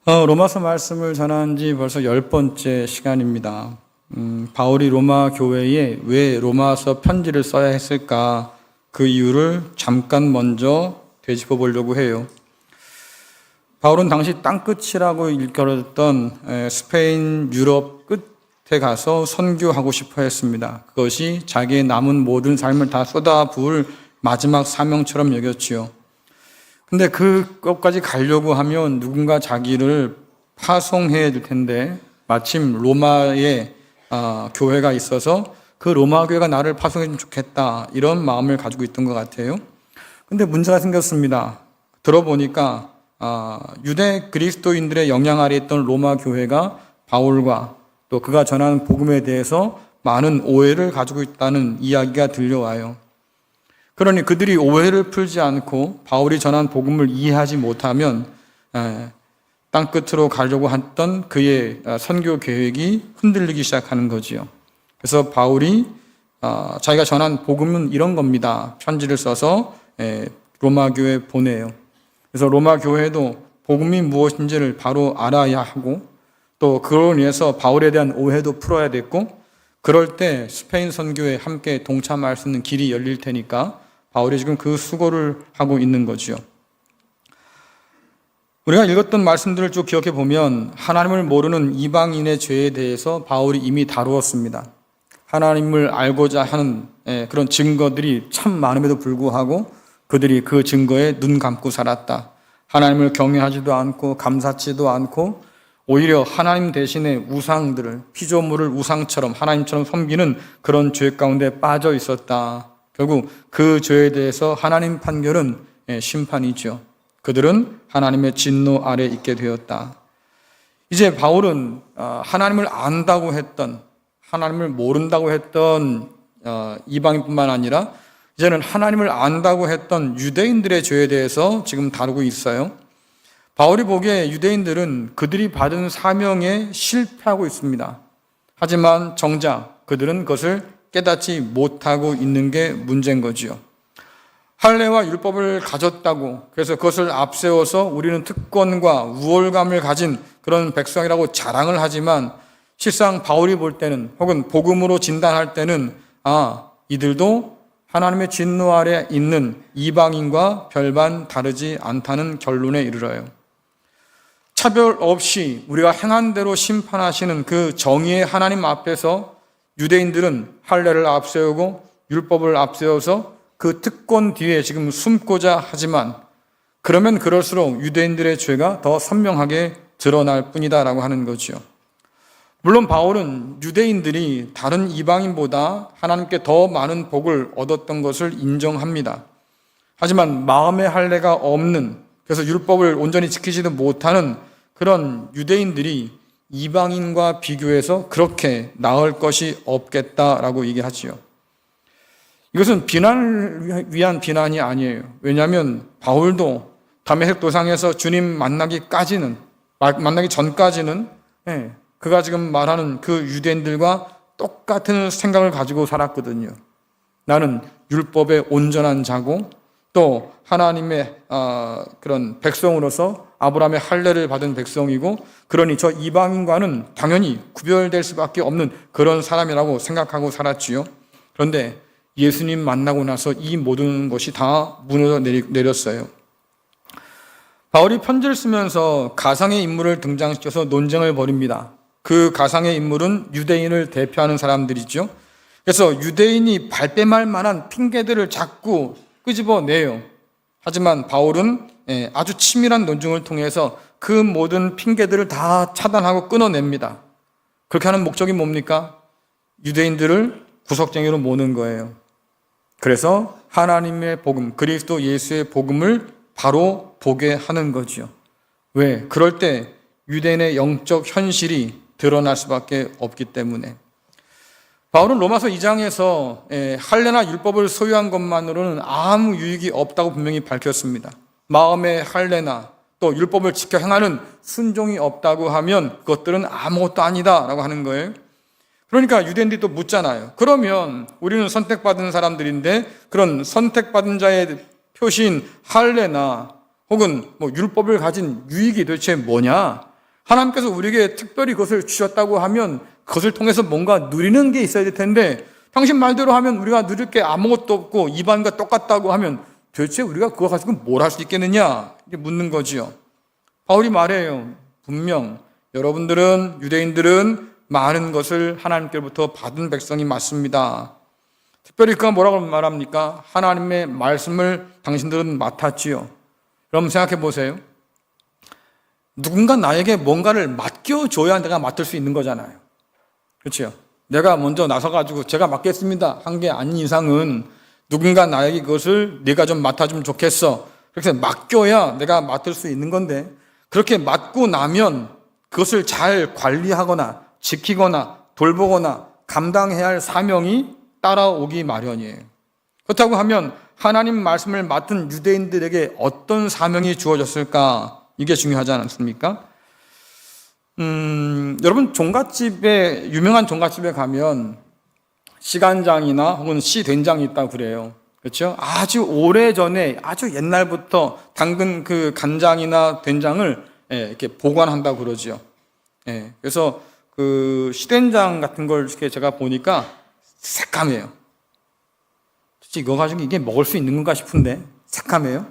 로마서 말씀을 전한 지 벌써 10번째 시간입니다. 바울이 로마 교회에 왜 로마서 편지를 써야 했을까? 그 이유를 잠깐 먼저 되짚어 보려고 해요. 바울은 당시 땅끝이라고 일컬었던 스페인 유럽 끝에 가서 선교하고 싶어 했습니다. 그것이 자기의 남은 모든 삶을 다 쏟아부을 마지막 사명처럼 여겼지요. 근데 그것까지 가려고 하면 누군가 자기를 파송해야 될 텐데 마침 로마에 교회가 있어서 그 로마 교회가 나를 파송해주면 좋겠다 이런 마음을 가지고 있던 것 같아요. 근데 문제가 생겼습니다. 들어보니까 유대 그리스도인들의 영향 아래 있던 로마 교회가 바울과 또 그가 전하는 복음에 대해서 많은 오해를 가지고 있다는 이야기가 들려와요. 그러니 그들이 오해를 풀지 않고 바울이 전한 복음을 이해하지 못하면 땅끝으로 가려고 했던 그의 선교 계획이 흔들리기 시작하는 거지요. 그래서 바울이 자기가 전한 복음은 이런 겁니다. 편지를 써서 로마 교회에 보내요. 그래서 로마 교회도 복음이 무엇인지를 바로 알아야 하고 또 그로 인해서 바울에 대한 오해도 풀어야 됐고 그럴 때 스페인 선교에 함께 동참할 수 있는 길이 열릴 테니까 바울이 지금 그 수고를 하고 있는 거죠. 우리가 읽었던 말씀들을 쭉 기억해 보면 하나님을 모르는 이방인의 죄에 대해서 바울이 이미 다루었습니다. 하나님을 알고자 하는 그런 증거들이 참 많음에도 불구하고 그들이 그 증거에 눈 감고 살았다. 하나님을 경외하지도 않고 감사치도 않고 오히려 하나님 대신에 우상들을 피조물을 우상처럼 하나님처럼 섬기는 그런 죄 가운데 빠져 있었다. 결국 그 죄에 대해서 하나님 판결은 심판이죠. 그들은 하나님의 진노 아래 있게 되었다. 이제 바울은 하나님을 안다고 했던 하나님을 모른다고 했던 이방인뿐만 아니라 이제는 하나님을 안다고 했던 유대인들의 죄에 대해서 지금 다루고 있어요. 바울이 보기에 유대인들은 그들이 받은 사명에 실패하고 있습니다. 하지만 정작 그들은 그것을 깨닫지 못하고 있는 게 문제인 거지요. 할례와 율법을 가졌다고 그래서 그것을 앞세워서 우리는 특권과 우월감을 가진 그런 백성이라고 자랑을 하지만 실상 바울이 볼 때는 혹은 복음으로 진단할 때는 이들도 하나님의 진노 아래 있는 이방인과 별반 다르지 않다는 결론에 이르러요. 차별 없이 우리가 행한 대로 심판하시는 그 정의의 하나님 앞에서 유대인들은 할례를 앞세우고 율법을 앞세워서 그 특권 뒤에 지금 숨고자 하지만 그러면 그럴수록 유대인들의 죄가 더 선명하게 드러날 뿐이다라고 하는 거죠. 물론 바울은 유대인들이 다른 이방인보다 하나님께 더 많은 복을 얻었던 것을 인정합니다. 하지만 마음의 할례가 없는 그래서 율법을 온전히 지키지도 못하는 그런 유대인들이 이방인과 비교해서 그렇게 나을 것이 없겠다라고 얘기하지요. 이것은 비난을 위한 비난이 아니에요. 왜냐하면 바울도 다메섹 도상에서 주님 만나기 전까지는 그가 지금 말하는 그 유대인들과 똑같은 생각을 가지고 살았거든요. 나는 율법의 온전한 자고 또 하나님의 그런 백성으로서 아브라함의 할례를 받은 백성이고 그러니 저 이방인과는 당연히 구별될 수밖에 없는 그런 사람이라고 생각하고 살았지요. 그런데 예수님 만나고 나서 이 모든 것이 다 무너져 내렸어요. 바울이 편지를 쓰면서 가상의 인물을 등장시켜서 논쟁을 벌입니다. 그 가상의 인물은 유대인을 대표하는 사람들이죠. 그래서 유대인이 발뺌할 만한 핑계들을 자꾸 끄집어내요. 하지만 바울은 아주 치밀한 논증을 통해서 그 모든 핑계들을 다 차단하고 끊어냅니다. 그렇게 하는 목적이 뭡니까? 유대인들을 구석쟁이로 모는 거예요. 그래서 하나님의 복음, 그리스도 예수의 복음을 바로 보게 하는 거죠. 왜? 그럴 때 유대인의 영적 현실이 드러날 수밖에 없기 때문에. 바울은 로마서 2장에서 할례나 율법을 소유한 것만으로는 아무 유익이 없다고 분명히 밝혔습니다. 마음의 할례나 또 율법을 지켜 행하는 순종이 없다고 하면 그것들은 아무것도 아니다라고 하는 거예요. 그러니까 유대인들이 또 묻잖아요. 그러면 우리는 선택받은 사람들인데 그런 선택받은 자의 표시인 할례나 혹은 율법을 가진 유익이 도대체 뭐냐? 하나님께서 우리에게 특별히 그것을 주셨다고 하면 그것을 통해서 뭔가 누리는 게 있어야 될 텐데, 당신 말대로 하면 우리가 누릴 게 아무것도 없고 이방인과 똑같다고 하면 도대체 우리가 그거 가지고 뭘 할 수 있겠느냐? 이렇게 묻는 거지요. 바울이 말해요. 분명 여러분들은, 유대인들은 많은 것을 하나님께로부터 받은 백성이 맞습니다. 특별히 그가 뭐라고 말합니까? 하나님의 말씀을 당신들은 맡았지요. 그럼 생각해 보세요. 누군가 나에게 뭔가를 맡겨줘야 내가 맡을 수 있는 거잖아요. 그렇죠? 내가 먼저 나서가지고 제가 맡겠습니다 한 게 아닌 이상은 누군가 나에게 그것을 네가 좀 맡아주면 좋겠어, 그렇게 맡겨야 내가 맡을 수 있는 건데, 그렇게 맡고 나면 그것을 잘 관리하거나 지키거나 돌보거나 감당해야 할 사명이 따라오기 마련이에요. 그렇다고 하면 하나님 말씀을 맡은 유대인들에게 어떤 사명이 주어졌을까? 이게 중요하지 않습니까? 여러분, 종갓집에, 유명한 종갓집에 가면 시간장이나 혹은 시된장이 있다고 그래요. 그렇죠? 아주 오래전에, 아주 옛날부터 담근 그 간장이나 된장을 이렇게 보관한다고 그러죠. 그래서 그 시된장 같은 걸 이렇게 제가 보니까 새까매요. 도대체 이거 가지고 이게 먹을 수 있는 건가 싶은데 새까매요.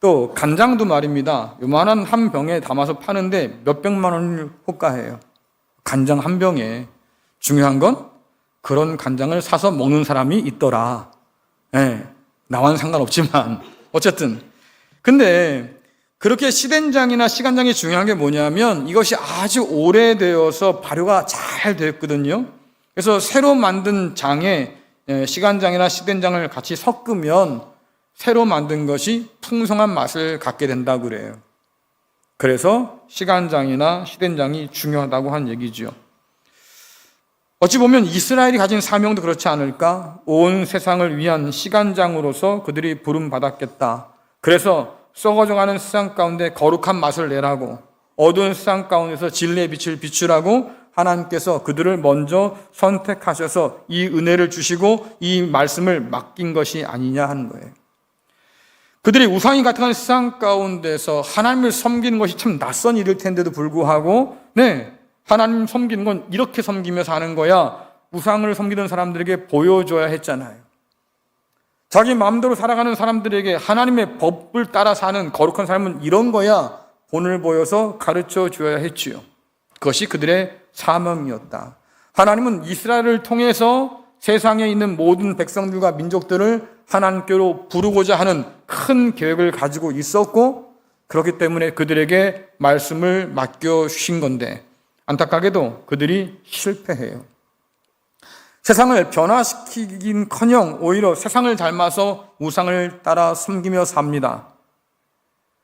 또 간장도 말입니다. 요만한 한 병에 담아서 파는데 몇백만 원을 호가해요. 간장 한 병에. 중요한 건 그런 간장을 사서 먹는 사람이 있더라. 나와는 상관없지만 어쨌든. 근데 그렇게 시된장이나 시간장이 중요한 게 뭐냐면 이것이 아주 오래되어서 발효가 잘 됐거든요. 그래서 새로 만든 장에 시간장이나 시된장을 같이 섞으면 새로 만든 것이 풍성한 맛을 갖게 된다고 그래요. 그래서 시간장이나 시된장이 중요하다고 한 얘기죠. 어찌 보면 이스라엘이 가진 사명도 그렇지 않을까? 온 세상을 위한 시간장으로서 그들이 부름받았겠다. 그래서 썩어져가는 세상 가운데 거룩한 맛을 내라고, 어두운 세상 가운데서 진리의 빛을 비추라고 하나님께서 그들을 먼저 선택하셔서 이 은혜를 주시고 이 말씀을 맡긴 것이 아니냐 하는 거예요. 그들이 우상이 같은 세상 가운데서 하나님을 섬기는 것이 참 낯선 일일 텐데도 불구하고 하나님 섬기는 건 이렇게 섬기면서 하는 거야, 우상을 섬기는 사람들에게 보여줘야 했잖아요. 자기 마음대로 살아가는 사람들에게 하나님의 법을 따라 사는 거룩한 삶은 이런 거야 본을 보여서 가르쳐 줘야 했지요. 그것이 그들의 사명이었다. 하나님은 이스라엘을 통해서 세상에 있는 모든 백성들과 민족들을 하나님께로 부르고자 하는 큰 계획을 가지고 있었고, 그렇기 때문에 그들에게 말씀을 맡겨주신 건데 안타깝게도 그들이 실패해요. 세상을 변화시키긴커녕 오히려 세상을 닮아서 우상을 따라 섬기며 삽니다.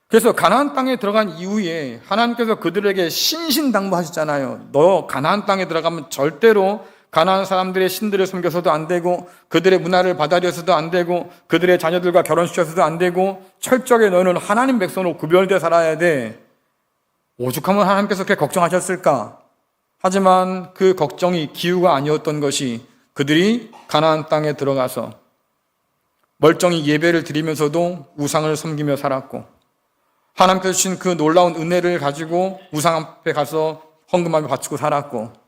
그래서 가나안 땅에 들어간 이후에 하나님께서 그들에게 신신당부하셨잖아요. 너 가나안 땅에 들어가면 절대로 가나안 사람들의 신들을 섬겨서도 안 되고, 그들의 문화를 받아들여서도 안 되고, 그들의 자녀들과 결혼시켜서도 안 되고, 철저하게 너는 하나님 백성으로 구별되어 살아야 돼. 오죽하면 하나님께서 그렇게 걱정하셨을까? 하지만 그 걱정이 기우가 아니었던 것이 그들이 가나안 땅에 들어가서 멀쩡히 예배를 드리면서도 우상을 섬기며 살았고, 하나님께서 주신 그 놀라운 은혜를 가지고 우상 앞에 가서 헌금하며 바치고 살았고,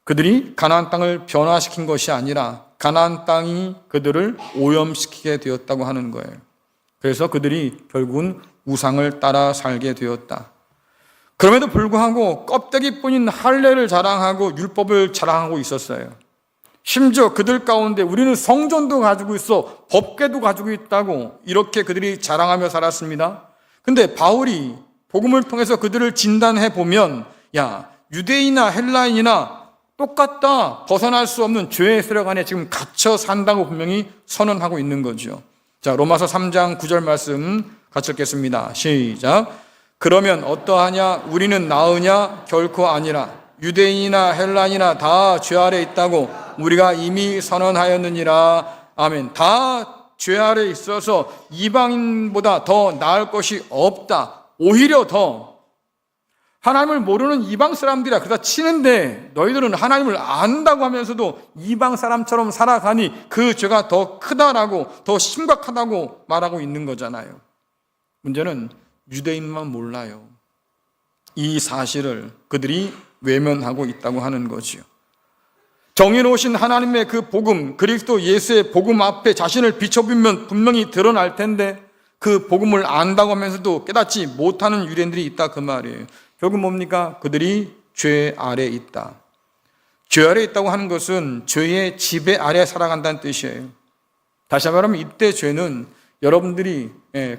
그들이 가나안 땅을 변화시킨 것이 아니라 가나안 땅이 그들을 오염시키게 되었다고 하는 거예요. 그래서 그들이 결국은 우상을 따라 살게 되었다. 그럼에도 불구하고 껍데기뿐인 할례를 자랑하고 율법을 자랑하고 있었어요. 심지어 그들 가운데 우리는 성전도 가지고 있어, 법궤도 가지고 있다고 이렇게 그들이 자랑하며 살았습니다. 근데 바울이 복음을 통해서 그들을 진단해 보면, 야, 유대인이나 헬라인이나 똑같다, 벗어날 수 없는 죄의 세력 안에 지금 갇혀 산다고 분명히 선언하고 있는 거죠. 자, 로마서 3장 9절 말씀 같이 읽겠습니다. 시작. 그러면 어떠하냐? 우리는 나으냐? 결코 아니라 유대인이나 헬라인이나 다 죄 아래 있다고 우리가 이미 선언하였느니라. 아멘. 다 죄 아래 있어서 이방인보다 더 나을 것이 없다. 오히려 더 하나님을 모르는 이방 사람들이라 그다 치는데, 너희들은 하나님을 안다고 하면서도 이방 사람처럼 살아가니 그 죄가 더 크다라고, 더 심각하다고 말하고 있는 거잖아요. 문제는 유대인만 몰라요. 이 사실을 그들이 외면하고 있다고 하는 거지요. 정의로우신 하나님의 그 복음, 그리스도 예수의 복음 앞에 자신을 비춰보면 분명히 드러날 텐데 그 복음을 안다고 하면서도 깨닫지 못하는 유대인들이 있다 그 말이에요. 결국 뭡니까? 그들이 죄 아래에 있다. 죄 아래에 있다고 하는 것은 죄의 지배 아래에 살아간다는 뜻이에요. 다시 말하면 이때 죄는 여러분들이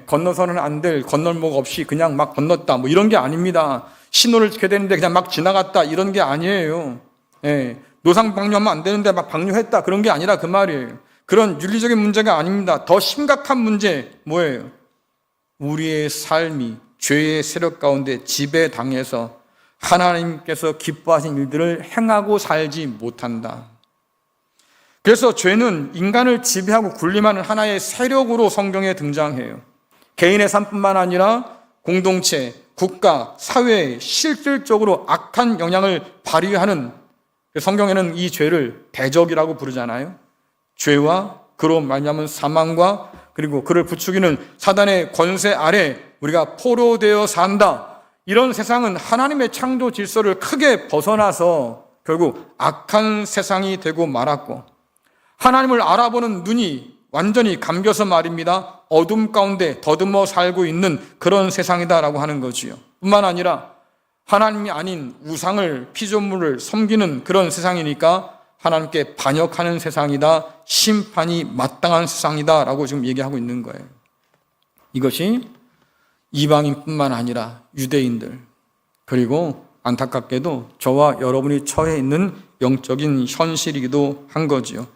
건너서는 안 될 건널목 없이 그냥 막 건넜다 뭐 이런 게 아닙니다. 신호를 지켜야 되는데 그냥 막 지나갔다 이런 게 아니에요. 노상 방류하면 안 되는데 막 방류했다 그런 게 아니라 그 말이에요. 그런 윤리적인 문제가 아닙니다. 더 심각한 문제 뭐예요? 우리의 삶이 죄의 세력 가운데 지배당해서 하나님께서 기뻐하신 일들을 행하고 살지 못한다. 그래서 죄는 인간을 지배하고 군림하는 하나의 세력으로 성경에 등장해요. 개인의 삶뿐만 아니라 공동체, 국가, 사회에 실질적으로 악한 영향을 발휘하는, 성경에는 이 죄를 대적이라고 부르잖아요. 죄와 그로 말미암은 사망과 그리고 그를 부추기는 사단의 권세 아래 우리가 포로되어 산다. 이런 세상은 하나님의 창조 질서를 크게 벗어나서 결국 악한 세상이 되고 말았고, 하나님을 알아보는 눈이 완전히 감겨서 말입니다. 어둠 가운데 더듬어 살고 있는 그런 세상이다라고 하는 거지요. 뿐만 아니라 하나님이 아닌 우상을, 피조물을 섬기는 그런 세상이니까 하나님께 반역하는 세상이다, 심판이 마땅한 세상이다라고 지금 얘기하고 있는 거예요. 이것이 이방인뿐만 아니라 유대인들, 그리고 안타깝게도 저와 여러분이 처해 있는 영적인 현실이기도 한 거지요.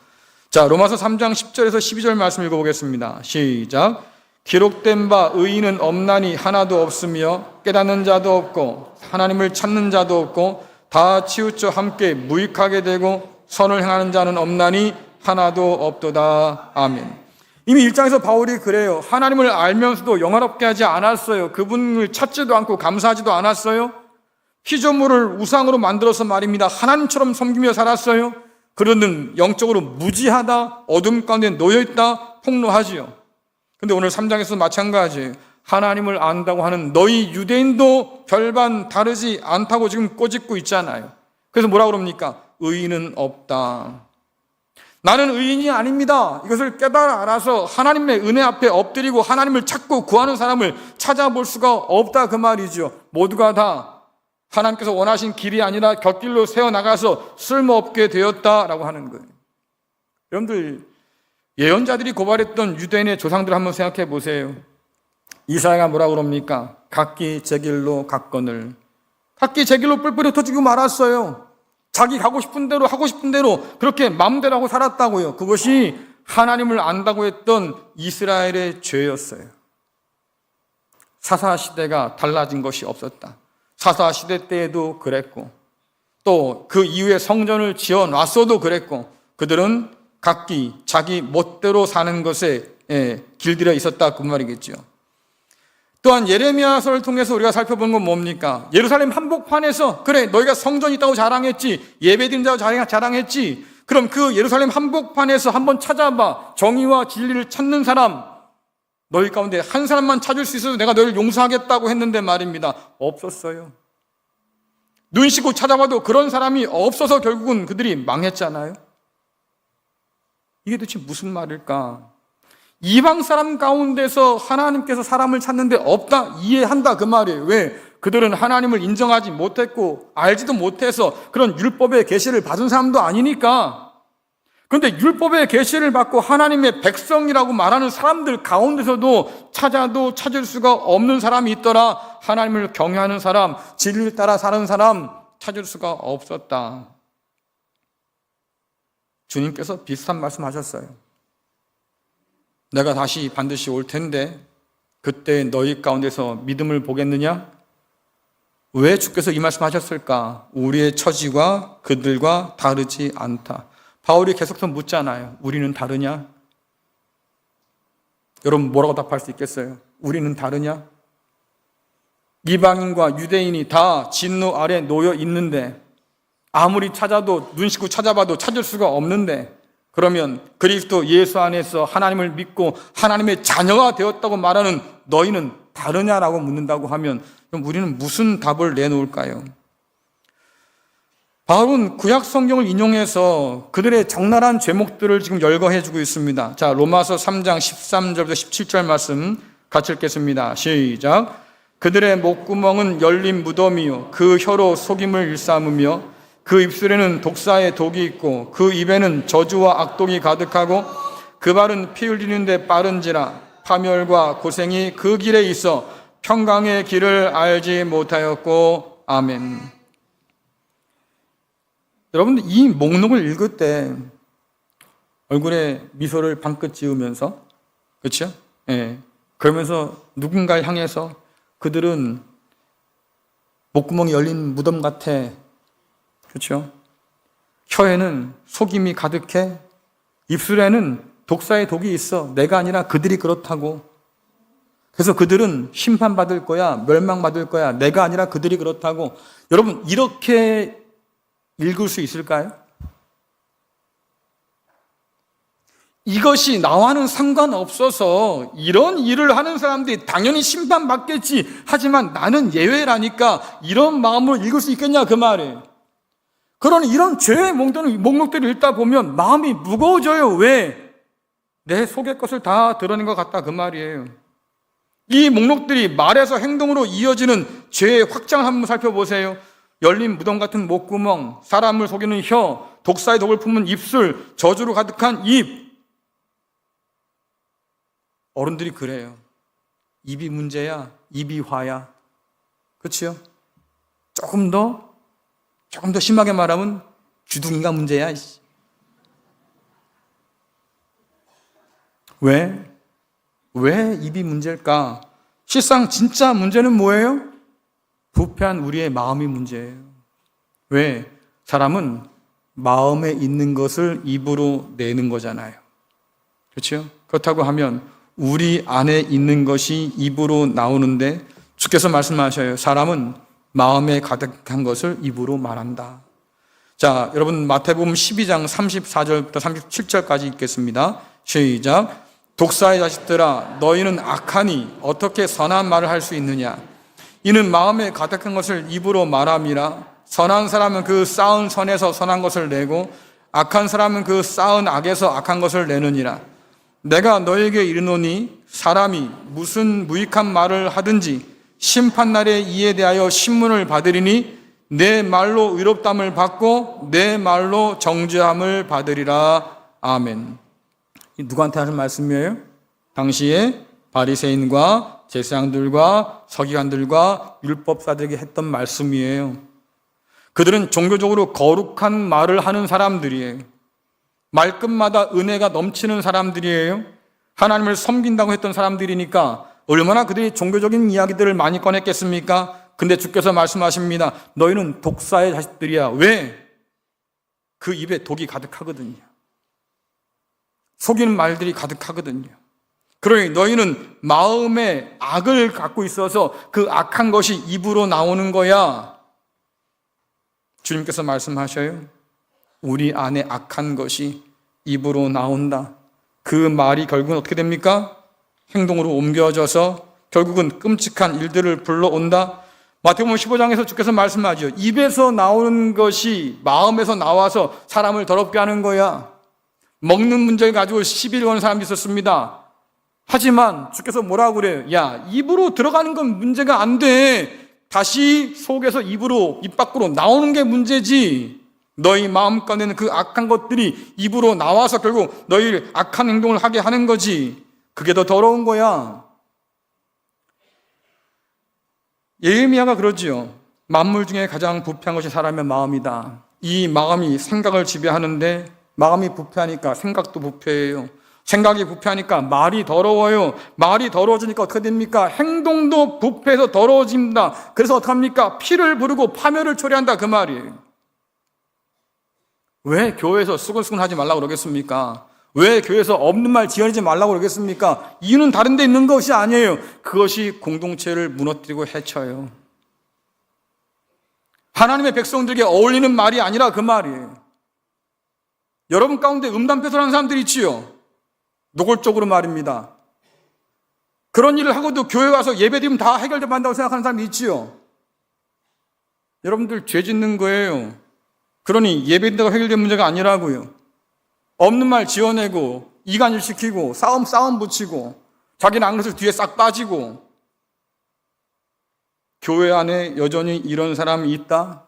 자, 로마서 3장 10절에서 12절 말씀 읽어보겠습니다. 시작. 기록된 바 의인은 없나니 하나도 없으며 깨닫는 자도 없고 하나님을 찾는 자도 없고 다 치우쳐 함께 무익하게 되고 선을 행하는 자는 없나니 하나도 없도다. 아멘. 이미 1장에서 바울이 그래요. 하나님을 알면서도 영화롭게 하지 않았어요. 그분을 찾지도 않고 감사하지도 않았어요. 피조물을 우상으로 만들어서 말입니다. 하나님처럼 섬기며 살았어요. 그러는 영적으로 무지하다, 어둠 가운데 놓여있다, 폭로하지요. 근데 오늘 3장에서 마찬가지예요. 하나님을 안다고 하는 너희 유대인도 별반 다르지 않다고 지금 꼬집고 있잖아요. 그래서 뭐라 그럽니까? 의인은 없다. 나는 의인이 아닙니다. 이것을 깨달아 알아서 하나님의 은혜 앞에 엎드리고 하나님을 찾고 구하는 사람을 찾아볼 수가 없다 그 말이죠. 모두가 다 하나님께서 원하신 길이 아니라 곁길로 새어나가서 쓸모없게 되었다라고 하는 거예요. 여러분들, 예언자들이 고발했던 유대인의 조상들 한번 생각해 보세요. 이사야가 뭐라고 그럽니까? 각기 제 길로 갔거늘. 각기 제 길로 뿔뿔이 흩어지고 말았어요. 자기 가고 싶은 대로 하고 싶은 대로 그렇게 마음대로 하고 살았다고요. 그것이 하나님을 안다고 했던 이스라엘의 죄였어요. 사사시대가 달라진 것이 없었다. 사사시대 때에도 그랬고 또 그 이후에 성전을 지어놨어도 그랬고 그들은 각기 자기 멋대로 사는 것에 길들여 있었다 그 말이겠죠. 또한 예레미야서를 통해서 우리가 살펴본 건 뭡니까? 예루살렘 한복판에서 그래 너희가 성전이 있다고 자랑했지, 예배드린다고 자랑했지. 그럼 그 예루살렘 한복판에서 한번 찾아봐. 정의와 진리를 찾는 사람, 너희 가운데 한 사람만 찾을 수 있어도 내가 너희를 용서하겠다고 했는데 말입니다. 없었어요. 눈 씻고 찾아봐도 그런 사람이 없어서 결국은 그들이 망했잖아요. 이게 도대체 무슨 말일까? 이방 사람 가운데서 하나님께서 사람을 찾는데 없다, 이해한다 그 말이에요. 왜? 그들은 하나님을 인정하지 못했고 알지도 못해서 그런 율법의 계시를 받은 사람도 아니니까. 그런데 율법의 계시를 받고 하나님의 백성이라고 말하는 사람들 가운데서도 찾아도 찾을 수가 없는 사람이 있더라. 하나님을 경외하는 사람, 진리를 따라 사는 사람 찾을 수가 없었다. 주님께서 비슷한 말씀하셨어요. 내가 다시 반드시 올 텐데 그때 너희 가운데서 믿음을 보겠느냐? 왜 주께서 이 말씀하셨을까? 우리의 처지가 그들과 다르지 않다. 바울이 계속해서 묻잖아요. 우리는 다르냐? 여러분 뭐라고 답할 수 있겠어요? 우리는 다르냐? 이방인과 유대인이 다 진노 아래 놓여 있는데 아무리 찾아도 눈 씻고 찾아봐도 찾을 수가 없는데 그러면 그리스도 예수 안에서 하나님을 믿고 하나님의 자녀가 되었다고 말하는 너희는 다르냐라고 묻는다고 하면 그럼 우리는 무슨 답을 내놓을까요? 바울은 구약 성경을 인용해서 그들의 적나라한 죄목들을 지금 열거해 주고 있습니다. 자, 로마서 3장 13절부터 17절 말씀 같이 읽겠습니다. 시작. 그들의 목구멍은 열린 무덤이요 그 혀로 속임을 일삼으며 그 입술에는 독사의 독이 있고 그 입에는 저주와 악독이 가득하고 그 발은 피 흘리는 데 빠른지라 파멸과 고생이 그 길에 있어 평강의 길을 알지 못하였고. 아멘. 여러분들 이 목록을 읽을 때 얼굴에 미소를 방긋 지으면서, 그렇죠? 예. 그러면서 누군가를 향해서 그들은 목구멍이 열린 무덤 같아. 그렇죠? 혀에는 속임이 가득해. 입술에는 독사의 독이 있어. 내가 아니라 그들이 그렇다고. 그래서 그들은 심판받을 거야. 멸망받을 거야. 내가 아니라 그들이 그렇다고. 여러분, 이렇게 읽을 수 있을까요? 이것이 나와는 상관없어서 이런 일을 하는 사람들이 당연히 심판받겠지. 하지만 나는 예외라니까 이런 마음으로 읽을 수 있겠냐 그 말이에요. 그러니 이런 죄의 목록들을 읽다 보면 마음이 무거워져요. 왜? 내 속의 것을 다 드러낸 것 같다 그 말이에요. 이 목록들이 말에서 행동으로 이어지는 죄의 확장을 한번 살펴보세요. 열린 무덤 같은 목구멍, 사람을 속이는 혀, 독사의 독을 품은 입술, 저주로 가득한 입. 어른들이 그래요. 입이 문제야, 입이 화야. 그렇죠? 조금 더 심하게 말하면 주둥이가 문제야. 왜 입이 문제일까? 실상 진짜 문제는 뭐예요? 부패한 우리의 마음이 문제예요. 왜? 사람은 마음에 있는 것을 입으로 내는 거잖아요. 그렇죠? 그렇다고 하면 우리 안에 있는 것이 입으로 나오는데 주께서 말씀하셔요. 사람은 마음에 가득한 것을 입으로 말한다. 자, 여러분 마태복음 12장 34절부터 37절까지 읽겠습니다. 시작. 독사의 자식들아 너희는 악하니 어떻게 선한 말을 할 수 있느냐? 이는 마음에 가득한 것을 입으로 말함이라. 선한 사람은 그 쌓은 선에서 선한 것을 내고 악한 사람은 그 쌓은 악에서 악한 것을 내느니라. 내가 너에게 이르노니 사람이 무슨 무익한 말을 하든지 심판날에 이에 대하여 신문을 받으리니 내 말로 의롭담을 받고 내 말로 정죄함을 받으리라. 아멘. 누구한테 하는 말씀이에요? 당시에 바리새인과 제사장들과 서기관들과 율법사들에게 했던 말씀이에요. 그들은 종교적으로 거룩한 말을 하는 사람들이에요. 말끝마다 은혜가 넘치는 사람들이에요. 하나님을 섬긴다고 했던 사람들이니까 얼마나 그들이 종교적인 이야기들을 많이 꺼냈겠습니까? 근데 주께서 말씀하십니다. 너희는 독사의 자식들이야. 왜? 그 입에 독이 가득하거든요. 속이는 말들이 가득하거든요. 그러니 너희는 마음에 악을 갖고 있어서 그 악한 것이 입으로 나오는 거야. 주님께서 말씀하셔요. 우리 안에 악한 것이 입으로 나온다. 그 말이 결국은 어떻게 됩니까? 행동으로 옮겨져서 결국은 끔찍한 일들을 불러온다. 마태복음 15장에서 주께서 말씀하죠. 입에서 나오는 것이 마음에서 나와서 사람을 더럽게 하는 거야. 먹는 문제를 가지고 시비를 거는 사람이 있었습니다. 하지만 주께서 뭐라고 그래요? 야, 입으로 들어가는 건 문제가 안 돼. 다시 속에서 입으로, 입 밖으로 나오는 게 문제지. 너희 마음 꺼내는 그 악한 것들이 입으로 나와서 결국 너희 악한 행동을 하게 하는 거지. 그게 더 더러운 거야. 예레미야가 그러지요. 만물 중에 가장 부패한 것이 사람의 마음이다. 이 마음이 생각을 지배하는데 마음이 부패하니까 생각도 부패해요. 생각이 부패하니까 말이 더러워요. 말이 더러워지니까 어떻게 됩니까? 행동도 부패해서 더러워집니다. 그래서 어떻게 합니까? 피를 부르고 파멸을 초래한다 그 말이에요. 왜 교회에서 수근수근 하지 말라고 그러겠습니까? 왜 교회에서 없는 말 지어내지 말라고 그러겠습니까? 이유는 다른 데 있는 것이 아니에요. 그것이 공동체를 무너뜨리고 해쳐요. 하나님의 백성들에게 어울리는 말이 아니라 그 말이에요. 여러분 가운데 음담패설하는 사람들이 있지요. 노골적으로 말입니다. 그런 일을 하고도 교회 와서 예배드리면 다 해결된다고 생각하는 사람이 있지요. 여러분들 죄 짓는 거예요. 그러니 예배드린다고 해결된 문제가 아니라고요. 없는 말 지어내고 이간질 시키고 싸움 붙이고 자기는 안 그래서 뒤에 싹 빠지고, 교회 안에 여전히 이런 사람이 있다?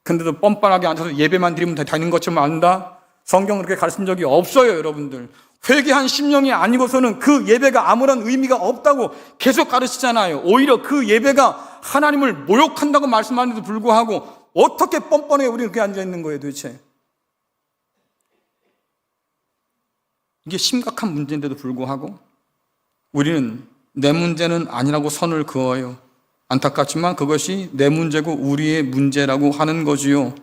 근데도 뻔뻔하게 앉아서 예배만 드리면 되는 것처럼 안다? 성경은 그렇게 가르친 적이 없어요, 여러분들. 회개한 심령이 아니고서는 그 예배가 아무런 의미가 없다고 계속 가르치잖아요. 오히려 그 예배가 하나님을 모욕한다고 말씀하는데도 불구하고 어떻게 뻔뻔하게 우리는 그렇게 앉아있는 거예요, 도대체. 이게 심각한 문제인데도 불구하고 우리는 내 문제는 아니라고 선을 그어요. 안타깝지만 그것이 내 문제고 우리의 문제라고 하는 거지요.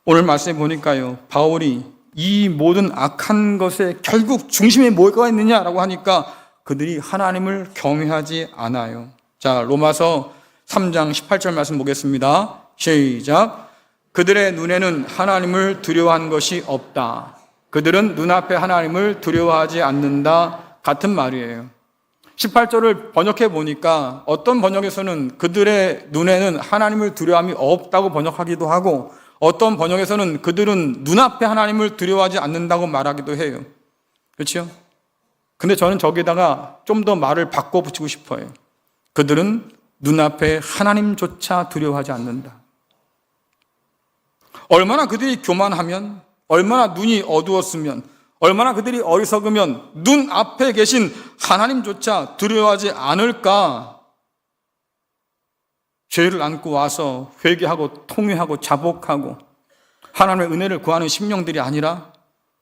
오늘 말씀해 보니까요, 바울이 이 모든 악한 것에 결국 중심에 뭐가 있느냐라고 하니까 그들이 하나님을 경외하지 않아요. 자, 로마서 3장 18절 말씀 보겠습니다. 시작. 그들의 눈에는 하나님을 두려워한 것이 없다. 그들은 눈앞에 하나님을 두려워하지 않는다. 같은 말이에요. 18절을 번역해 보니까 어떤 번역에서는 그들의 눈에는 하나님을 두려움이 없다고 번역하기도 하고, 어떤 번역에서는 그들은 눈앞에 하나님을 두려워하지 않는다고 말하기도 해요. 그렇죠? 근데 저는 저기다가 좀 더 말을 바꿔 붙이고 싶어요. 그들은 눈앞에 하나님조차 두려워하지 않는다. 얼마나 그들이 교만하면, 얼마나 눈이 어두웠으면, 얼마나 그들이 어리석으면 눈앞에 계신 하나님조차 두려워하지 않을까? 죄를 안고 와서 회개하고 통회하고 자복하고 하나님의 은혜를 구하는 심령들이 아니라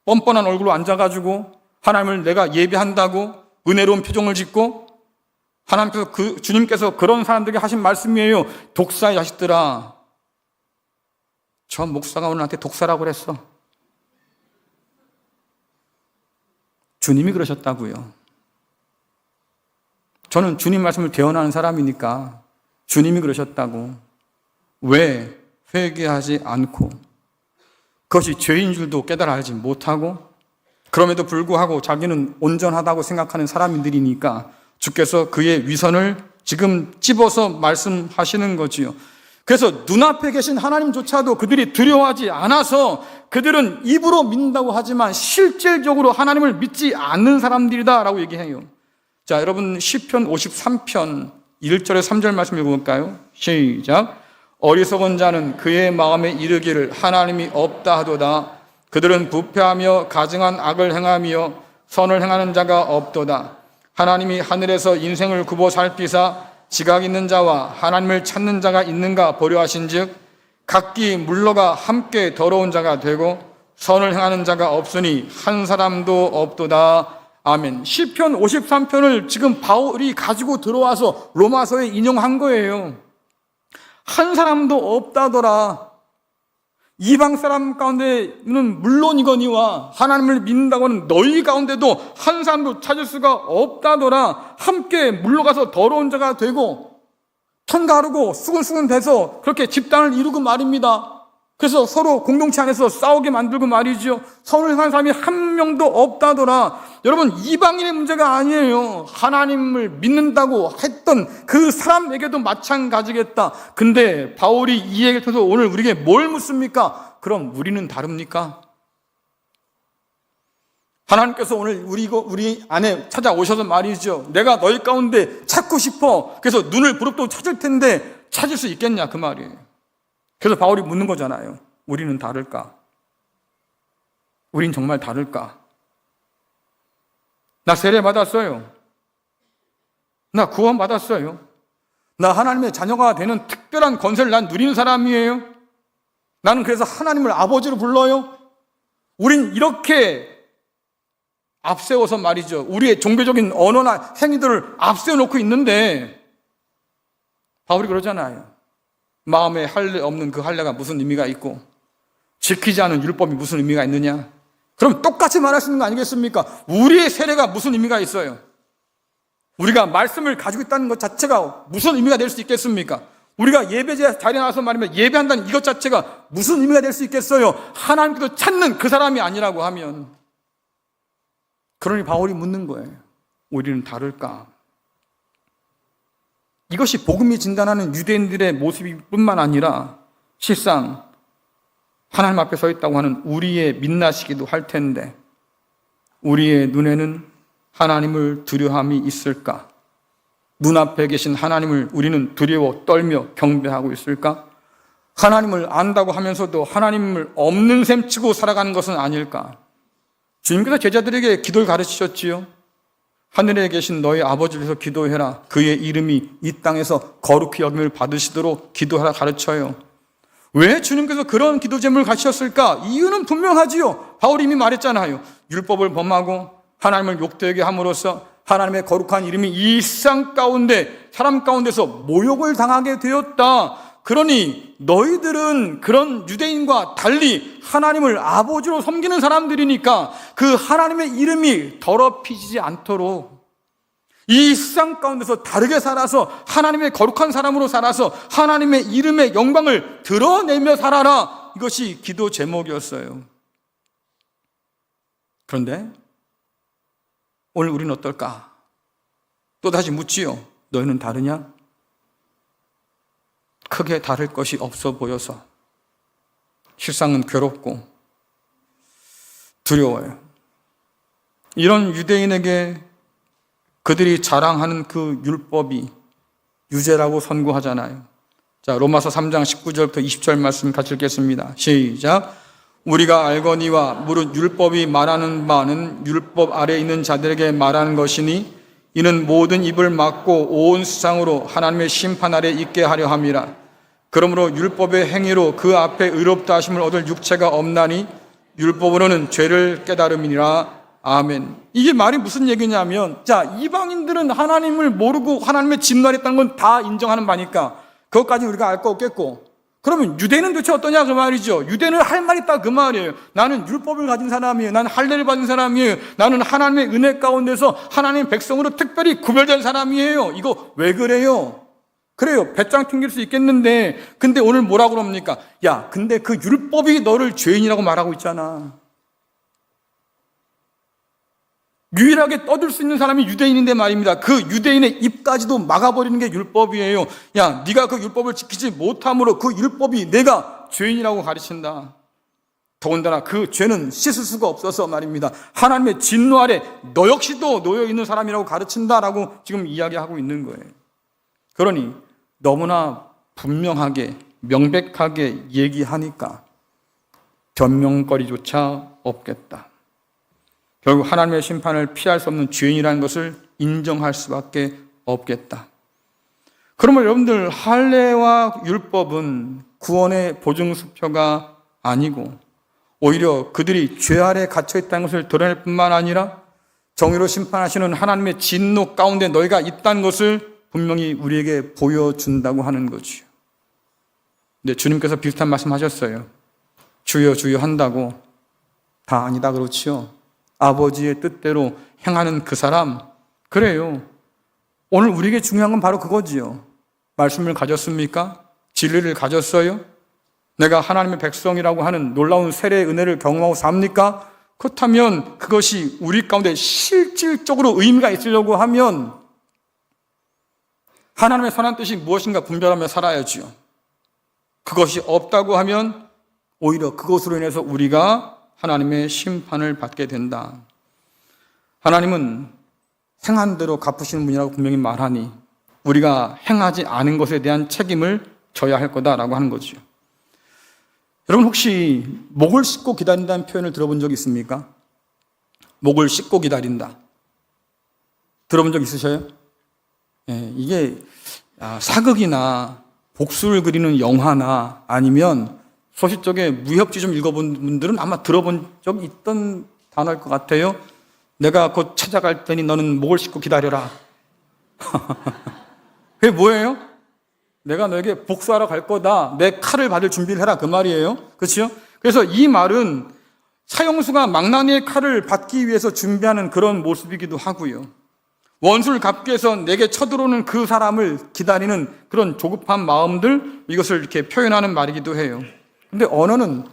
뻔뻔한 얼굴로 앉아가지고 하나님을 내가 예배한다고 은혜로운 표정을 짓고, 하나님께서 주님께서 그런 사람들에게 하신 말씀이에요. 독사의 자식들아, 저 목사가 오늘 나한테 독사라고 그랬어. 주님이 그러셨다고요. 저는 주님 말씀을 대언하는 사람이니까 주님이 그러셨다고. 왜 회개하지 않고 그것이 죄인 줄도 깨달아 알지 못하고 그럼에도 불구하고 자기는 온전하다고 생각하는 사람들이니까 주께서 그의 위선을 지금 찝어서 말씀하시는 거지요. 그래서 눈앞에 계신 하나님조차도 그들이 두려워하지 않아서 그들은 입으로 믿는다고 하지만 실질적으로 하나님을 믿지 않는 사람들이다라고 얘기해요. 자, 여러분 시편 53편 1절에 3절 말씀 읽어볼까요? 시작. 어리석은 자는 그의 마음에 이르기를 하나님이 없다 하도다. 그들은 부패하며 가증한 악을 행하며 선을 행하는 자가 없도다. 하나님이 하늘에서 인생을 굽어 살피사 지각 있는 자와 하나님을 찾는 자가 있는가 보려 하신즉 각기 물러가 함께 더러운 자가 되고 선을 행하는 자가 없으니 한 사람도 없도다. 아멘. 시편 53편을 지금 바울이 가지고 들어와서 로마서에 인용한 거예요. 한 사람도 없다더라. 이방 사람 가운데는 물론이거니와 하나님을 믿는다고는 너희 가운데도 한 사람도 찾을 수가 없다더라. 함께 물러가서 더러운 자가 되고 턴 가르고 수근수근 돼서 그렇게 집단을 이루고 말입니다. 그래서 서로 공동체 안에서 싸우게 만들고 말이죠. 선을 행한 사람이 한 명도 없다더라. 여러분, 이방인의 문제가 아니에요. 하나님을 믿는다고 했던 그 사람에게도 마찬가지겠다. 근데 바울이 이 얘기를 통해서 오늘 우리에게 뭘 묻습니까? 그럼 우리는 다릅니까? 하나님께서 오늘 우리 안에 찾아오셔서 말이죠. 내가 너희 가운데 찾고 싶어. 그래서 눈을 부릅뜨고 찾을 텐데 찾을 수 있겠냐 그 말이에요. 그래서 바울이 묻는 거잖아요. 우리는 다를까? 우린 정말 다를까? 나 세례 받았어요. 나 구원 받았어요. 나 하나님의 자녀가 되는 특별한 권세를 난 누리는 사람이에요. 나는 그래서 하나님을 아버지로 불러요. 우린 이렇게 앞세워서 말이죠. 우리의 종교적인 언어나 행위들을 앞세워놓고 있는데 바울이 그러잖아요. 마음에 할례 없는 그 할례가 무슨 의미가 있고 지키지 않은 율법이 무슨 의미가 있느냐? 그럼 똑같이 말하시는 거 아니겠습니까? 우리의 세례가 무슨 의미가 있어요? 우리가 말씀을 가지고 있다는 것 자체가 무슨 의미가 될 수 있겠습니까? 우리가 예배 자리에 나와서 말하면 예배한다는 이것 자체가 무슨 의미가 될 수 있겠어요? 하나님께서 찾는 그 사람이 아니라고 하면. 그러니 바울이 묻는 거예요. 우리는 다를까? 이것이 복음이 진단하는 유대인들의 모습뿐만 아니라 실상 하나님 앞에 서 있다고 하는 우리의 민낯이기도 할 텐데 우리의 눈에는 하나님을 두려움이 있을까? 눈앞에 계신 하나님을 우리는 두려워 떨며 경배하고 있을까? 하나님을 안다고 하면서도 하나님을 없는 셈 치고 살아가는 것은 아닐까? 주님께서 제자들에게 기도를 가르치셨지요. 하늘에 계신 너희 아버지를 위해서 기도해라. 그의 이름이 이 땅에서 거룩히 여김을 받으시도록 기도하라 가르쳐요. 왜 주님께서 그런 기도 제목을 가르치셨을까? 이유는 분명하지요. 바울이 이미 말했잖아요. 율법을 범하고 하나님을 욕되게 함으로써 하나님의 거룩한 이름이 이 세상 가운데 사람 가운데서 모욕을 당하게 되었다. 그러니 너희들은 그런 유대인과 달리 하나님을 아버지로 섬기는 사람들이니까 그 하나님의 이름이 더럽히지 않도록 이 세상 가운데서 다르게 살아서 하나님의 거룩한 사람으로 살아서 하나님의 이름의 영광을 드러내며 살아라. 이것이 기도 제목이었어요. 그런데 오늘 우리는 어떨까? 또다시 묻지요. 너희는 다르냐? 크게 다를 것이 없어 보여서 실상은 괴롭고 두려워요. 이런 유대인에게 그들이 자랑하는 그 율법이 유죄라고 선고하잖아요. 자, 로마서 3장 19절부터 20절 말씀 같이 읽겠습니다. 시작. 우리가 알거니와 무릇 율법이 말하는 바는 율법 아래 있는 자들에게 말하는 것이니 이는 모든 입을 막고 온 세상으로 하나님의 심판 아래 있게 하려 함이라. 그러므로 율법의 행위로 그 앞에 의롭다 하심을 얻을 육체가 없나니 율법으로는 죄를 깨달음이니라. 아멘. 이게 말이 무슨 얘기냐면, 자, 이방인들은 하나님을 모르고 하나님의 진노했다는 건 다 인정하는 바니까 그것까지 우리가 알 거 없겠고, 그러면 유대인은 도대체 어떠냐 그 말이죠. 유대인은 할 말 있다 그 말이에요. 나는 율법을 가진 사람이에요. 나는 할례를 받은 사람이에요. 나는 하나님의 은혜 가운데서 하나님의 백성으로 특별히 구별된 사람이에요. 이거 왜 그래요? 그래요. 배짱 튕길 수 있겠는데, 근데 오늘 뭐라고 그럽니까? 야, 근데 그 율법이 너를 죄인이라고 말하고 있잖아. 유일하게 떠들 수 있는 사람이 유대인인데 말입니다. 그 유대인의 입까지도 막아버리는 게 율법이에요. 야, 네가 그 율법을 지키지 못함으로 그 율법이 내가 죄인이라고 가르친다. 더군다나 그 죄는 씻을 수가 없어서 말입니다. 하나님의 진노 아래 너 역시도 놓여 있는 사람이라고 가르친다라고 지금 이야기하고 있는 거예요. 그러니 너무나 분명하게 명백하게 얘기하니까 변명거리조차 없겠다. 결국 하나님의 심판을 피할 수 없는 죄인이라는 것을 인정할 수밖에 없겠다. 그러면 여러분들, 할례와 율법은 구원의 보증수표가 아니고 오히려 그들이 죄 아래 갇혀 있다는 것을 드러낼 뿐만 아니라 정의로 심판하시는 하나님의 진노 가운데 너희가 있다는 것을 분명히 우리에게 보여준다고 하는 거죠. 근데 주님께서 비슷한 말씀 하셨어요. 주여 주여 한다고 다 아니다 그렇지요. 아버지의 뜻대로 행하는 그 사람, 그래요. 오늘 우리에게 중요한 건 바로 그거지요. 말씀을 가졌습니까? 진리를 가졌어요? 내가 하나님의 백성이라고 하는 놀라운 세례의 은혜를 경험하고 삽니까? 그렇다면 그것이 우리 가운데 실질적으로 의미가 있으려고 하면 하나님의 선한 뜻이 무엇인가 분별하며 살아야지요. 그것이 없다고 하면 오히려 그것으로 인해서 우리가 하나님의 심판을 받게 된다. 하나님은 행한 대로 갚으시는 분이라고 분명히 말하니 우리가 행하지 않은 것에 대한 책임을 져야 할 거다라고 하는 거죠. 여러분, 혹시 목을 씻고 기다린다는 표현을 들어본 적 있습니까? 목을 씻고 기다린다. 들어본 적 있으셔요? 예, 이게 사극이나 복수를 그리는 영화나 아니면 소식 쪽에 무협지 좀 읽어본 분들은 아마 들어본 적 있던 단어일 것 같아요. 내가 곧 찾아갈 테니 너는 목을 씻고 기다려라. 그게 뭐예요? 내가 너에게 복수하러 갈 거다. 내 칼을 받을 준비를 해라. 그 말이에요. 그렇죠? 그래서 이 말은 사형수가 망나니의 칼을 받기 위해서 준비하는 그런 모습이기도 하고요. 원수를 갚기 위해서 내게 쳐들어오는 그 사람을 기다리는 그런 조급한 마음들, 이것을 이렇게 표현하는 말이기도 해요. 근데 언어는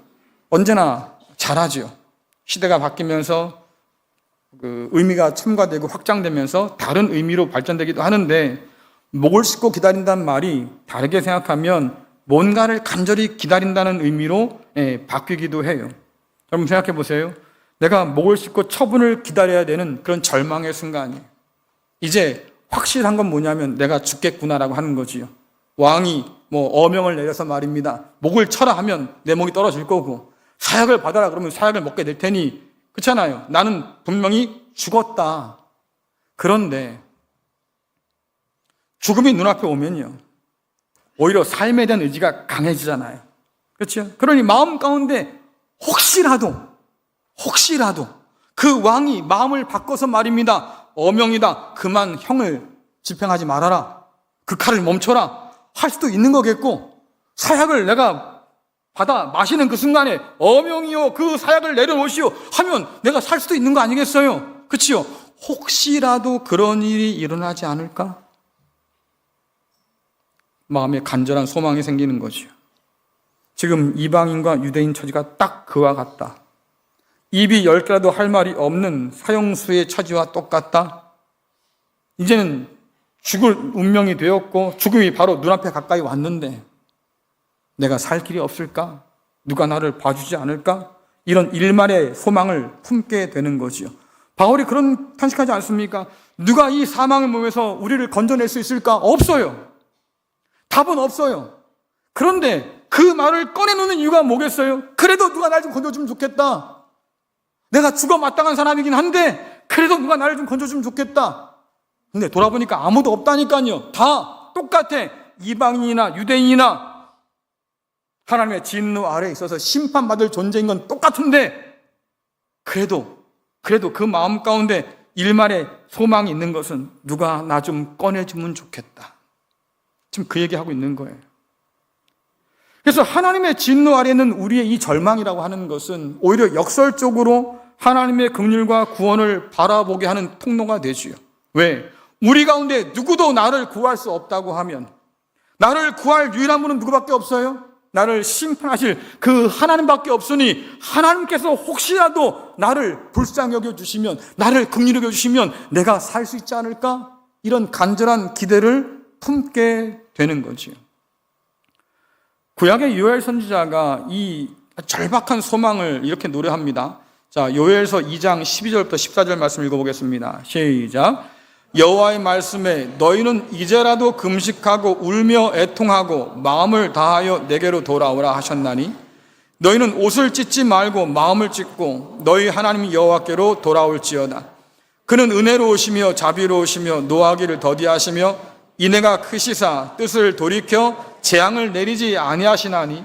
언제나 잘하죠. 시대가 바뀌면서 그 의미가 첨가되고 확장되면서 다른 의미로 발전되기도 하는데, 목을 씻고 기다린다는 말이 다르게 생각하면 뭔가를 간절히 기다린다는 의미로 바뀌기도 해요. 여러분 생각해 보세요. 내가 목을 씻고 처분을 기다려야 되는 그런 절망의 순간이에요. 이제 확실한 건 뭐냐면 내가 죽겠구나라고 하는 거지요. 왕이 어명을 내려서 말입니다. 목을 쳐라 하면 내 목이 떨어질 거고, 사약을 받아라 그러면 사약을 먹게 될 테니, 그렇잖아요. 나는 분명히 죽었다. 그런데 죽음이 눈앞에 오면요, 오히려 삶에 대한 의지가 강해지잖아요. 그렇죠? 그러니 마음 가운데 혹시라도 그 왕이 마음을 바꿔서 말입니다. 어명이다. 그만 형을 집행하지 말아라. 그 칼을 멈춰라. 할 수도 있는 거겠고, 사약을 내가 받아 마시는 그 순간에 어명이요 그 사약을 내려놓으시오 하면 내가 살 수도 있는 거 아니겠어요? 그렇죠? 혹시라도 그런 일이 일어나지 않을까? 마음에 간절한 소망이 생기는 거죠. 지금 이방인과 유대인 처지가 딱 그와 같다. 입이 10개라도 할 말이 없는 사형수의 처지와 똑같다. 이제는 죽을 운명이 되었고 죽음이 바로 눈앞에 가까이 왔는데 내가 살 길이 없을까? 누가 나를 봐주지 않을까? 이런 일말의 소망을 품게 되는 거지요. 바울이 그런 탄식하지 않습니까? 누가 이 사망의 몸에서 우리를 건져낼 수 있을까? 없어요. 답은 없어요. 그런데 그 말을 꺼내놓는 이유가 뭐겠어요? 그래도 누가 날 좀 건져주면 좋겠다. 내가 죽어 마땅한 사람이긴 한데 그래도 누가 나를 좀 건져주면 좋겠다. 근데 돌아보니까 아무도 없다니까요. 다 똑같아. 이방인이나 유대인이나 하나님의 진노 아래에 있어서 심판받을 존재인 건 똑같은데, 그래도 그 마음 가운데 일말의 소망이 있는 것은 누가 나 좀 꺼내주면 좋겠다. 지금 그 얘기하고 있는 거예요. 그래서 하나님의 진노 아래에 있는 우리의 이 절망이라고 하는 것은 오히려 역설적으로 하나님의 긍휼과 구원을 바라보게 하는 통로가 되지요. 왜? 우리 가운데 누구도 나를 구할 수 없다고 하면, 나를 구할 유일한 분은 누구밖에 없어요? 나를 심판하실 그 하나님밖에 없으니, 하나님께서 혹시라도 나를 불쌍히 여겨주시면, 나를 긍휼히 여겨주시면 내가 살 수 있지 않을까? 이런 간절한 기대를 품게 되는 거지요. 구약의 요엘 선지자가 이 절박한 소망을 이렇게 노래합니다. 자, 요엘서 2장 12절부터 14절 말씀 읽어보겠습니다. 시작. 여호와의 말씀에 너희는 이제라도 금식하고 울며 애통하고 마음을 다하여 내게로 돌아오라 하셨나니, 너희는 옷을 찢지 말고 마음을 찢고 너희 하나님 여호와께로 돌아올지어다. 그는 은혜로우시며 자비로우시며 노하기를 더디하시며 인애가 크시사 뜻을 돌이켜 재앙을 내리지 아니하시나니,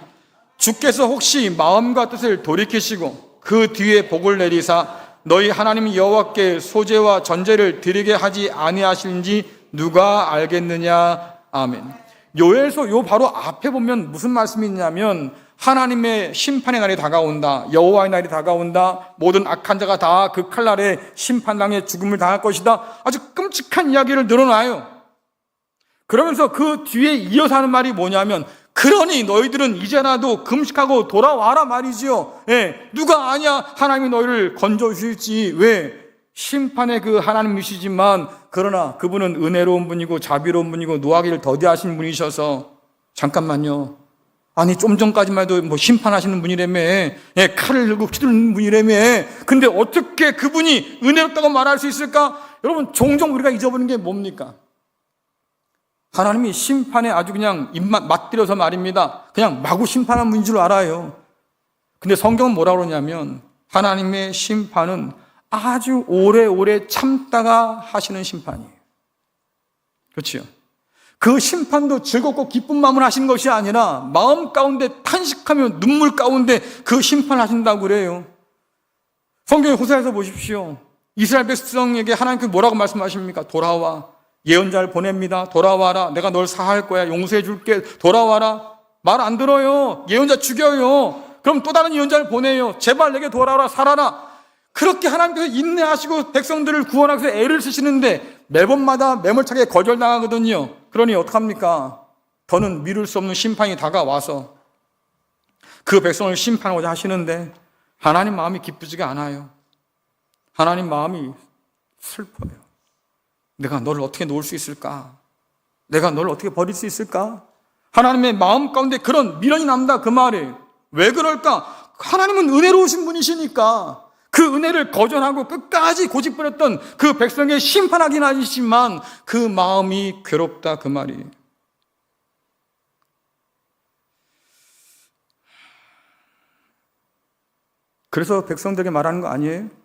주께서 혹시 마음과 뜻을 돌이키시고 그 뒤에 복을 내리사 너희 하나님 여호와께 소제와 전제를 드리게 하지 아니하시는지 누가 알겠느냐. 아멘. 요엘서 요 바로 앞에 보면 무슨 말씀이 있냐면, 하나님의 심판의 날이 다가온다. 여호와의 날이 다가온다. 모든 악한 자가 다 그 칼날에 심판당해 죽음을 당할 것이다. 아주 끔찍한 이야기를 늘어놔요. 그러면서 그 뒤에 이어서 하는 말이 뭐냐면, 그러니 너희들은 이제라도 금식하고 돌아와라 말이지요. 누가 아냐 하나님이 너희를 건져주실지. 왜? 심판의 그 하나님이시지만 그러나 그분은 은혜로운 분이고 자비로운 분이고 노하기를 더디하신 분이셔서, 잠깐만요, 아니 좀 전까지만 해도 심판하시는 분이라며, 칼을 들고 휘두르는 분이라며, 근데 어떻게 그분이 은혜롭다고 말할 수 있을까? 여러분, 종종 우리가 잊어버리는 게 뭡니까? 하나님이 심판에 아주 그냥 입맛 맞들여서 말입니다, 그냥 마구 심판한 분인 줄 알아요. 근데 성경은 뭐라고 그러냐면, 하나님의 심판은 아주 오래오래 참다가 하시는 심판이에요. 그렇죠? 그 심판도 즐겁고 기쁜 마음을 하시는 것이 아니라 마음 가운데 탄식하며 눈물 가운데 그 심판을 하신다고 그래요. 성경의 호세아서 보십시오. 이스라엘 백성에게 하나님께서 뭐라고 말씀하십니까? 돌아와. 예언자를 보냅니다. 돌아와라. 내가 널 사할 거야. 용서해 줄게. 돌아와라. 말 안 들어요. 예언자 죽여요. 그럼 또 다른 예언자를 보내요. 제발 내게 돌아와라. 살아라. 그렇게 하나님께서 인내하시고 백성들을 구원하기 위해서 애를 쓰시는데 매번마다 매몰차게 거절당하거든요. 그러니 어떡합니까? 더는 미룰 수 없는 심판이 다가와서 그 백성을 심판하고자 하시는데 하나님 마음이 기쁘지가 않아요. 하나님 마음이 슬퍼요. 내가 너를 어떻게 놓을 수 있을까? 내가 너를 어떻게 버릴 수 있을까? 하나님의 마음 가운데 그런 미련이 납니다. 그 말이 왜 그럴까? 하나님은 은혜로우신 분이시니까 그 은혜를 거절하고 끝까지 고집부렸던 그 백성의 심판하긴 하시지만 그 마음이 괴롭다 그 말이. 그래서 백성들에게 말하는 거 아니에요?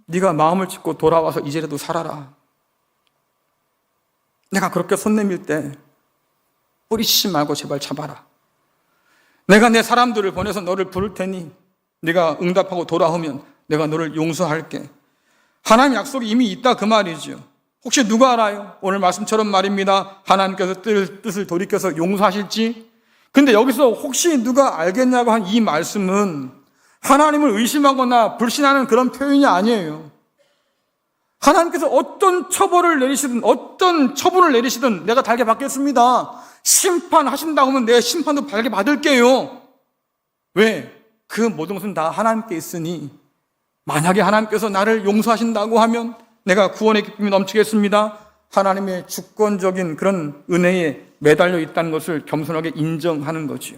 네가 마음을 찢고 돌아와서 이제라도 살아라. 내가 그렇게 손 내밀 때 뿌리치지 말고 제발 잡아라. 내가 내 사람들을 보내서 너를 부를 테니 네가 응답하고 돌아오면 내가 너를 용서할게. 하나님 약속이 이미 있다 그 말이죠. 혹시 누가 알아요? 오늘 말씀처럼 말입니다. 하나님께서 뜻을 돌이켜서 용서하실지. 근데 여기서 혹시 누가 알겠냐고 한 이 말씀은 하나님을 의심하거나 불신하는 그런 표현이 아니에요. 하나님께서 어떤 처벌을 내리시든 어떤 처분을 내리시든 내가 달게 받겠습니다. 심판하신다고 하면 내 심판도 달게 받을게요. 왜? 그 모든 것은 다 하나님께 있으니 만약에 하나님께서 나를 용서하신다고 하면 내가 구원의 기쁨이 넘치겠습니다. 하나님의 주권적인 그런 은혜에 매달려 있다는 것을 겸손하게 인정하는 거지요.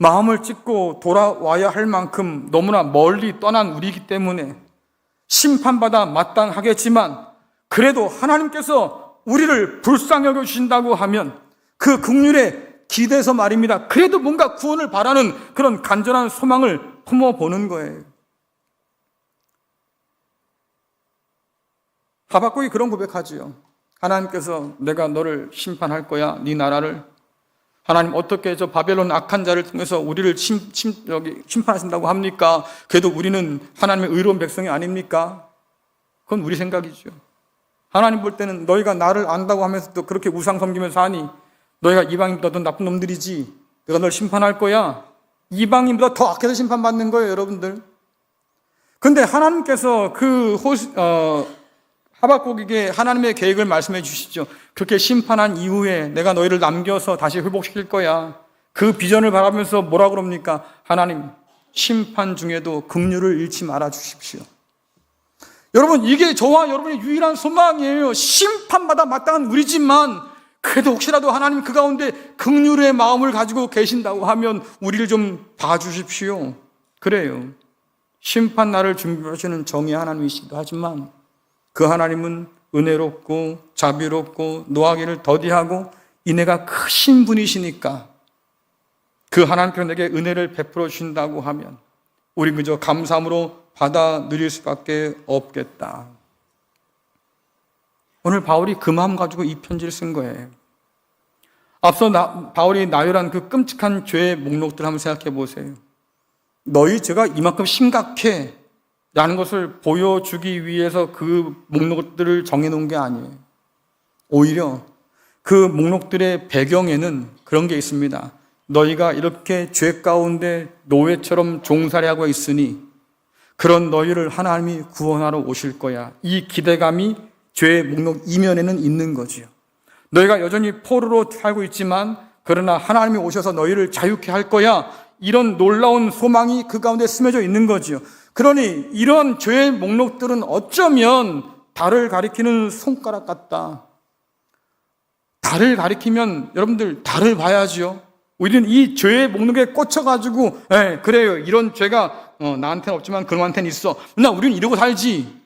마음을 찢고 돌아와야 할 만큼 너무나 멀리 떠난 우리이기 때문에 심판받아 마땅하겠지만 그래도 하나님께서 우리를 불쌍히 여겨주신다고 하면 그 긍휼에 기대서 말입니다. 그래도 뭔가 구원을 바라는 그런 간절한 소망을 품어보는 거예요. 하박국이 그런 고백하지요. 하나님께서 내가 너를 심판할 거야, 네 나라를. 하나님 어떻게 저 바벨론 악한 자를 통해서 우리를 심판하신다고 합니까? 그래도 우리는 하나님의 의로운 백성이 아닙니까? 그건 우리 생각이죠. 하나님 볼 때는 너희가 나를 안다고 하면서도 그렇게 우상 섬기면서 하니 너희가 이방인보다 더 나쁜 놈들이지. 내가 널 심판할 거야. 이방인보다 더 악해서 심판받는 거예요, 여러분들. 근데 하나님께서 하박국에게 하나님의 계획을 말씀해 주시죠. 그렇게 심판한 이후에 내가 너희를 남겨서 다시 회복시킬 거야. 그 비전을 바라면서 뭐라 그럽니까? 하나님, 심판 중에도 긍휼을 잃지 말아 주십시오. 여러분, 이게 저와 여러분의 유일한 소망이에요. 심판받아 마땅한 우리지만 그래도 혹시라도 하나님 그 가운데 긍휼의 마음을 가지고 계신다고 하면 우리를 좀 봐주십시오. 그래요. 심판 날을 준비하시는 정의 하나님이시기도 하지만 그 하나님은 은혜롭고 자비롭고 노하기를 더디하고 인애가 크신 분이시니까 그 하나님께서 내게 은혜를 베풀어 주신다고 하면 우리 그저 감사함으로 받아 누릴 수밖에 없겠다. 오늘 바울이 그 마음 가지고 이 편지를 쓴 거예요. 앞서 바울이 나열한 그 끔찍한 죄의 목록들 한번 생각해 보세요. 너희 죄가 이만큼 심각해 라는 것을 보여주기 위해서 그 목록들을 정해놓은 게 아니에요. 오히려 그 목록들의 배경에는 그런 게 있습니다. 너희가 이렇게 죄 가운데 노예처럼 종살이하고 있으니 그런 너희를 하나님이 구원하러 오실 거야. 이 기대감이 죄의 목록 이면에는 있는 거지요. 너희가 여전히 포로로 살고 있지만 그러나 하나님이 오셔서 너희를 자유케 할 거야. 이런 놀라운 소망이 그 가운데 스며져 있는 거지요. 그러니 이런 죄의 목록들은 어쩌면 달을 가리키는 손가락 같다. 달을 가리키면 여러분들 달을 봐야지요. 우리는 이 죄의 목록에 꽂혀가지고 그래요. 이런 죄가 나한테는 없지만 그놈한테는 있어. 나 우리는 이러고 살지.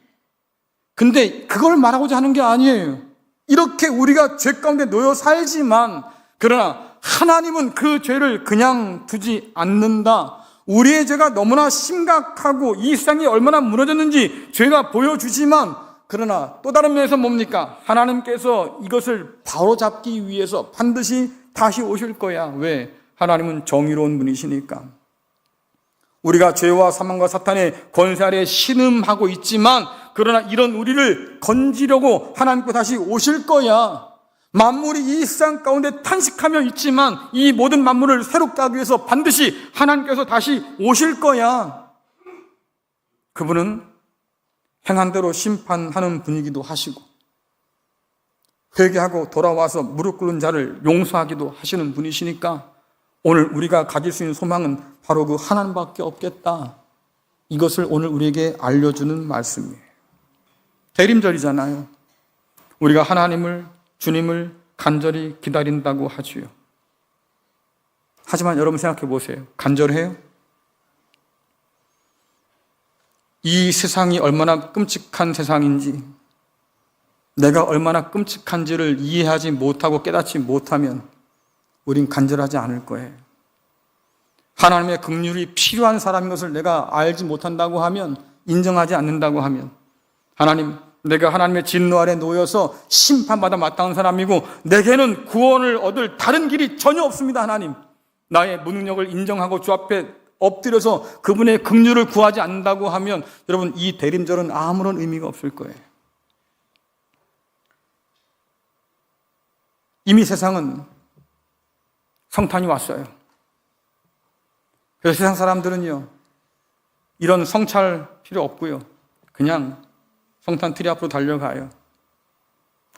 근데 그걸 말하고자 하는 게 아니에요. 이렇게 우리가 죄 가운데 놓여 살지만 그러나 하나님은 그 죄를 그냥 두지 않는다. 우리의 죄가 너무나 심각하고 이 세상이 얼마나 무너졌는지 죄가 보여주지만 그러나 또 다른 면에서 뭡니까? 하나님께서 이것을 바로잡기 위해서 반드시 다시 오실 거야. 왜? 하나님은 정의로운 분이시니까. 우리가 죄와 사망과 사탄의 권세 아래 신음하고 있지만 그러나 이런 우리를 건지려고 하나님께서 다시 오실 거야. 만물이 이 세상 가운데 탄식하며 있지만 이 모든 만물을 새롭게 하기 위해서 반드시 하나님께서 다시 오실 거야. 그분은 행한 대로 심판하는 분이기도 하시고 회개하고 돌아와서 무릎 꿇는 자를 용서하기도 하시는 분이시니까 오늘 우리가 가질 수 있는 소망은 바로 그 하나님밖에 없겠다. 이것을 오늘 우리에게 알려주는 말씀이에요. 대림절이잖아요. 우리가 하나님을, 주님을 간절히 기다린다고 하지요. 하지만 여러분 생각해 보세요. 간절해요? 이 세상이 얼마나 끔찍한 세상인지, 내가 얼마나 끔찍한지를 이해하지 못하고 깨닫지 못하면 우린 간절하지 않을 거예요. 하나님의 긍휼이 필요한 사람인 것을 내가 알지 못한다고 하면, 인정하지 않는다고 하면, 하나님, 내가 하나님의 진노 아래 놓여서 심판받아 마땅한 사람이고 내게는 구원을 얻을 다른 길이 전혀 없습니다. 하나님, 나의 무능력을 인정하고 주 앞에 엎드려서 그분의 긍휼을 구하지 않는다고 하면 여러분, 이 대림절은 아무런 의미가 없을 거예요. 이미 세상은 성탄이 왔어요. 그래서 세상 사람들은요, 이런 성찰 필요 없고요, 그냥 성탄 트리 앞으로 달려가요.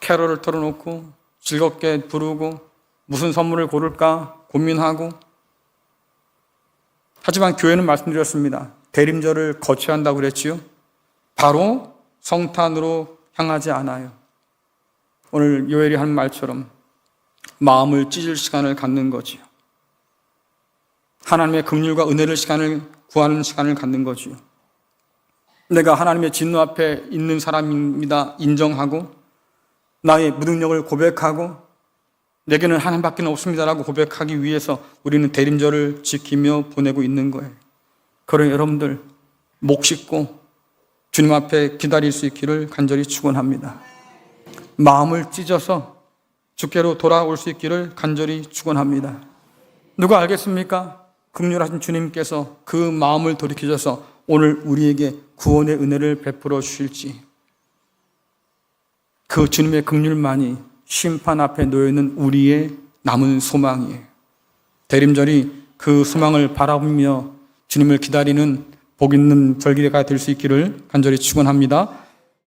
캐럴을 털어놓고 즐겁게 부르고 무슨 선물을 고를까 고민하고. 하지만 교회는 말씀드렸습니다. 대림절을 거쳐야 한다고 그랬지요. 바로 성탄으로 향하지 않아요. 오늘 요엘이 한 말처럼 마음을 찢을 시간을 갖는 거지요. 하나님의 긍휼과 은혜를 구하는 시간을 갖는 거지요. 내가 하나님의 진노 앞에 있는 사람입니다 인정하고, 나의 무능력을 고백하고, 내게는 하나님밖에 없습니다라고 고백하기 위해서 우리는 대림절을 지키며 보내고 있는 거예요. 그러니 여러분들 목 씻고 주님 앞에 기다릴 수 있기를 간절히 축원합니다. 마음을 찢어서 주께로 돌아올 수 있기를 간절히 축원합니다. 누가 알겠습니까? 긍휼하신 주님께서 그 마음을 돌이키셔서 오늘 우리에게 구원의 은혜를 베풀어 주실지. 그 주님의 긍휼만이 심판 앞에 놓여있는 우리의 남은 소망이에요. 대림절이 그 소망을 바라보며 주님을 기다리는 복 있는 절기가 될 수 있기를 간절히 축원합니다.